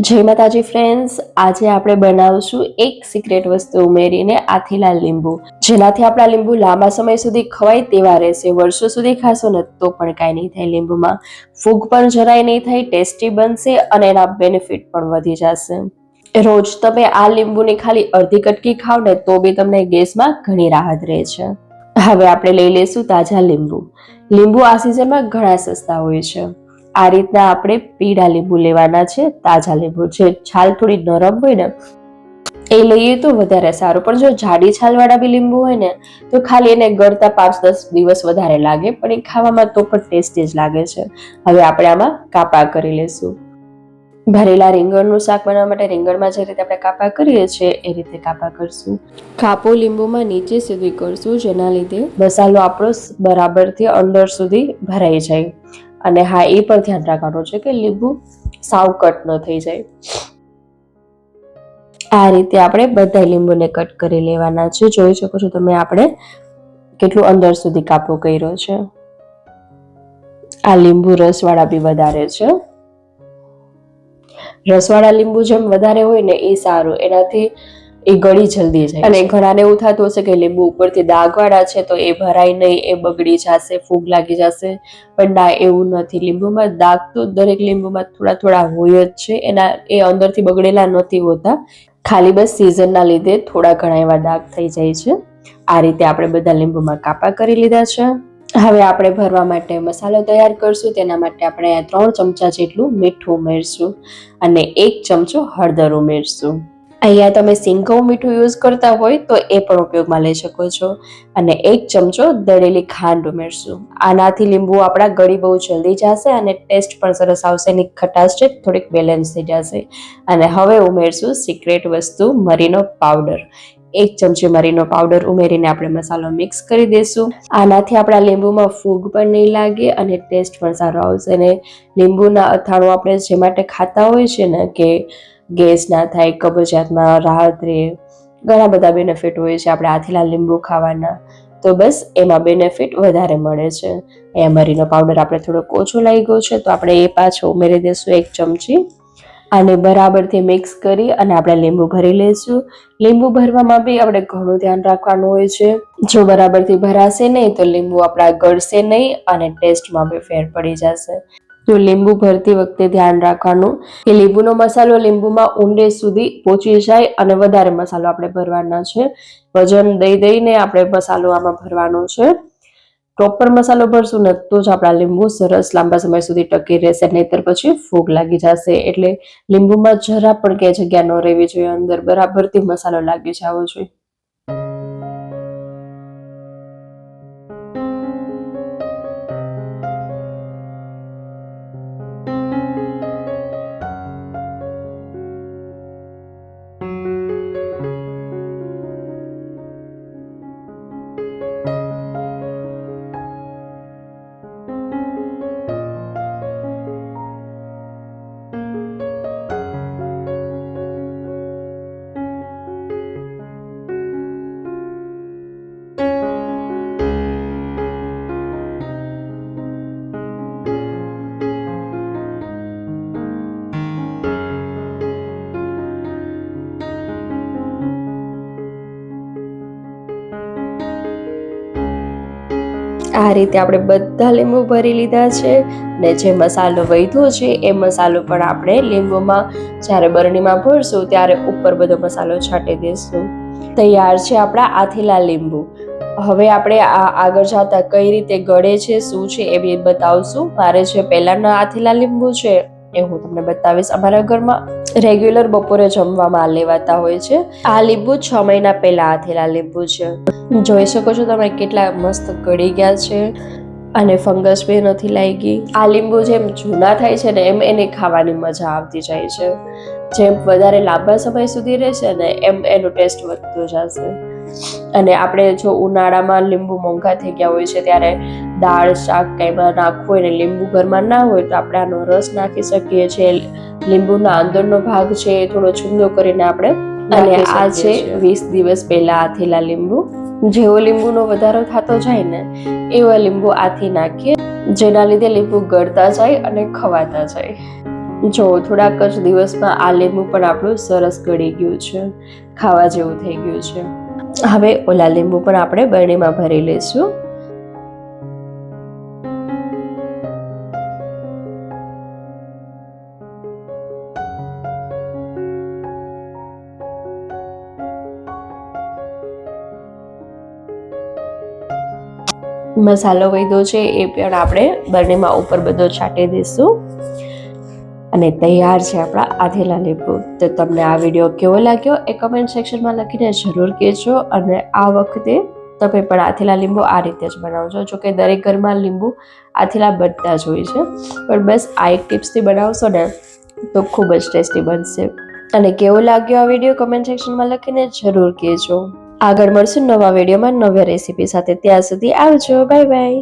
જય માતાજી ફ્રેન્ડ્સ, આજે આપણે બનાવશું એક સિક્રેટ વસ્તુ ઉમેરીને આથીલા લીંબુ, જેનાથી આપણા લીંબુ લાંબા સમય સુધી ખવાય તેવા રહેશે. વર્ષો સુધી ખાશો ને તો પણ કાંઈ નહીં થાય. લીંબુમાં ફૂગ પણ જરાય નહીં થાય, ટેસ્ટી બનશે અને એના બેનિફિટ પણ વધી જશે. રોજ તમે આ લીંબુની ખાલી અડધી કટકી ખાવ ને તો બી તમને ગેસમાં ઘણી રાહત રહે છે. હવે આપણે લઈ લઈશું તાજા લીંબુ. લીંબુ આ સિઝનમાં ઘણા સસ્તા હોય છે. આ રીતના આપણે પીળા લીંબુ લેવાના છે, તાજા લીંબુ. જે છાલ થોડી નરમ હોય ને એ લઈએ તો વધારે સારું, પણ જો જાડી છાલવાળા બી લીંબુ હોય ને તો ખાલી એને ગળતા 5-10 દિવસ વધારે લાગે, પણ એ ખાવામાં તો પણ ટેસ્ટી જ લાગે છે. હવે આપણે આમાં કાપા કરી લઈશું. ભરેલા રીંગણનું શાક બનાવવા માટે રીંગણમાં જે રીતે આપણે કાપા કરીએ છીએ એ રીતે કાપા કરશું. કાપો લીંબુમાં નીચે સુધી કરશું, જેના લીધે મસાલો આપણો બરાબરથી અંદર સુધી ભરાઈ જાય. અને હા, એ પણ ધ્યાન રાખવાનું છે કે લીંબુ સાવ કટ ન થઈ જાય. આ રીતે આપણે બધા લીંબુને કટ કરી લેવાના છે. જોઈ શકો છો તમે આપણે કેટલું અંદર સુધી કાપો કર્યો છે. આ લીંબુ રસવાળા બી વધારે છે. રસવાળા લીંબુ જેમ વધારે હોય ને એ સારું, એનાથી એ ગળી જલ્દી જાય. અને ઘણાને એવું થતું હશે કે લીંબુ ઉપરથી દાગવાળા છે તો એ ભરાય નહીં, એ બગડી જશે, ફૂગ લાગી જશે, પણ ના, એવું નથી. લીંબુમાં દાગ તો દરેક લીંબુમાં થોડા થોડા હોય જ છે. એ અંદરથી બગડેલા નથી હોતા, ખાલી બસ સિઝનના લીધે થોડા ઘણા એવા દાગ થઈ જાય છે. આ રીતે આપણે બધા લીંબુમાં કાપા કરી લીધા છે. હવે આપણે ભરવા માટે મસાલો તૈયાર કરશું. તેના માટે આપણે 3 ચમચા જેટલું મીઠું ઉમેરશું અને 1 ચમચો હળદર ઉમેરશું. અહીંયા તમે સિંઘવું મીઠું યુઝ કરતા હોય તો એ પણ ઉપયોગમાં લઈ શકો છો. અને 1 ચમચો દળેલી ખાંડ ઉમેરશું. આનાથી લીંબુ આપણા ગળી બહુ જલ્દી જશે અને ટેસ્ટ પણ સરસ આવશે. એની ખટાશ છે થોડીક બેલેન્સ થઈ જશે. અને હવે ઉમેરશું સિક્રેટ વસ્તુ મરીનો પાવડર. 1 ચમચી મરીનો પાવડર ઉમેરીને આપણે મસાલો મિક્સ કરી દઈશું. આનાથી આપણા લીંબુમાં ફૂગ પણ નહીં લાગે અને ટેસ્ટ પણ સારો આવશે. અને લીંબુના અથાણું આપણે જે માટે ખાતા હોય છે ને કે ગેસ ના થાય, કબજિયાતમાં રાહત રહે, ઘણા બધા બેનિફિટ હોય છે આપણે આથેલા લીંબુ ખાવાના. તો બસ એમાં બેનિફિટ વધારે મળે છે. અહીંયા મરીનો પાવડર આપણે થોડોક ઓછો લાગ્યો છે તો આપણે એ પાછો ઉમેરી દઈશું 1 ચમચી. આને બરાબરથી મિક્સ કરી અને આપણે લીંબુ ભરી લઈશું. લીંબુ ભરવામાં બી આપણે ઘણું ધ્યાન રાખવાનું હોય છે. જો બરાબરથી ભરાશે નહીં તો લીંબુ આપણા ગળશે નહીં અને ટેસ્ટમાં બી ફેર પડી જશે. તો લીંબુ ભરતી વખતે ધ્યાન રાખવાનું કે લીંબુનો મસાલો લીંબુમાં ઊંડે સુધી પહોંચી જાય અને વધારે મસાલો આપણે ભરવાના છે. વજન દઈને આપણે મસાલો આમાં ભરવાનો છે. પ્રોપર મસાલો ભરશું ને તો જ આપણા લીંબુ સરસ લાંબા સમય સુધી ટકી રહેશે, નહીતર પછી ફૂગ લાગી જશે. એટલે લીંબુમાં જરા પણ કે જગ્યા ન રહેવી જોઈએ, અંદર બરાબરથી મસાલો લાગી જવો જોઈએ. આ રીતે આપણે બધા લીંબુ ભરી લીધા છે. ને જે મસાલો વધ્યો છે એ મસાલો પણ આપણે લીંબુમાં જ્યારે બરણીમાં ભરશું ત્યારે ઉપર બધો મસાલો છાંટી દઈશું. તૈયાર છે આપણા આથેલા લીંબુ. હવે આપણે આગળ જતા કઈ રીતે ગળે છે, શું છે એ બી બતાવશું. મારે જે પહેલાના આથેલા લીંબુ છે એ હું તમને બતાવીશ. અમારા ઘરમાં રેગ્યુલર બપોરે જમવામાં લેવાતા હોય છે. આ લીંબુ 6 મહિના પહેલા આથેલા લીંબુ છે. જોઈ શકો છો તમે કેટલા મસ્ત ગળી ગયા છે અને ફંગસ બી નથી લાગી. આ લીંબુ જેમ જૂના થાય છે ને એમ એને ખાવાની મજા આવતી જાય છે. જેમ વધારે લાંબા સમય સુધી રહેશે ને એમ એનો ટેસ્ટ વધતો જશે. અને આપણે જો ઉનાળામાં લીંબુ મોંઘા થઈ ગયા હોય છે ત્યારે દાળ શાક કંઈમાં નાખવું હોય ને લીંબુ ઘરમાં ના હોય તો આપણે આનો રસ નાખી શકીએ છીએ. લીંબુના અંદરનો ભાગ છે એ થોડો છુંદો કરીને આપણે, અને આ છે 20 દિવસ પહેલા આથેલા લીંબુ. જેવો લીંબુનો વધારો થતો જાય ને એવા લીંબુ આથી નાખીએ, જેના લીધે લીંબુ ગળતા જાય અને ખવાતા જાય. જો થોડાક જ દિવસમાં આ લીંબુ પણ આપણું સરસ ગળી ગયું છે, ખાવા જેવું થઈ ગયું છે. હવે ઓલા લીંબુ પણ આપણે બરણીમાં ભરી લઈશું. મસાલો વધ્યો છે એ પણ આપણે બરણીમાં ઉપર બધો છાંટી દઈશું. અને તૈયાર છે આપણા આથેલા લીંબુ. તો તમને આ વિડીયો કેવો લાગ્યો એ કમેન્ટ સેક્શનમાં લખીને જરૂર કહેજો. અને આ વખતે તમે પણ આથેલા લીંબુ આ રીતે જ બનાવજો. જો કે દરેક ઘરમાં લીંબુ આથેલા બનતા જ હોય છે, પણ બસ આ એક ટિપ્સથી બનાવશો ને તો ખૂબ જ ટેસ્ટી બનશે. અને કેવો લાગ્યો આ વિડીયો કમેન્ટ સેક્શનમાં લખીને જરૂર કહેજો. આગળ મળશું નવા વિડીયોમાં નવી રેસીપી સાથે. ત્યાં સુધી આવજો, બાય બાય.